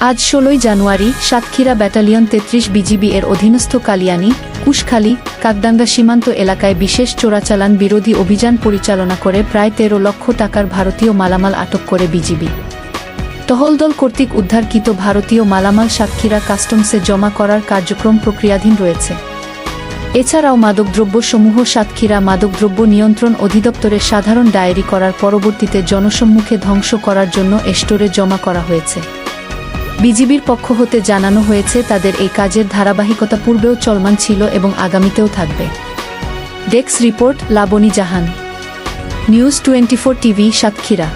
আজ ১৬ জানুয়ারি Satkhira battalion ৩৩ BGB এর অধীনস্থ কালিয়ানী, কুশখালী, কাকডাঙ্গা সীমান্ত এলাকায় বিশেষ চোরাচালান বিরোধী অভিযান পরিচালনা করে প্রায় ১৩ লক্ষ টাকার ভারতীয় মালামাল আটক করে বিজিবি। টহলদল কর্তৃক উদ্ধারকৃত ভারতীয় মালামাল সাতক্ষীরা কাস্টমসে জমা করার কার্যক্রম প্রক্রিয়াধীন রয়েছে। এছাড়াও মাদকদ্রব্যসমূহ সাতক্ষীরা মাদকদ্রব্য নিয়ন্ত্রণ অধিদপ্তরের সাধারণ ডায়েরি করার পরবর্তীতে জনসম্মুখে ধ্বংস করার জন্য স্টোরে জমা করা হয়েছে। বিজিবির পক্ষ হতে জানানো হয়েছে তাদের এই কাজের ধারাবাহিকতা পূর্বেও চলমান ছিল এবং আগামীতেও থাকবে। ডেস্ক রিপোর্ট লাবনী জাহান, নিউজ 24 টিভি, সাতক্ষীরা।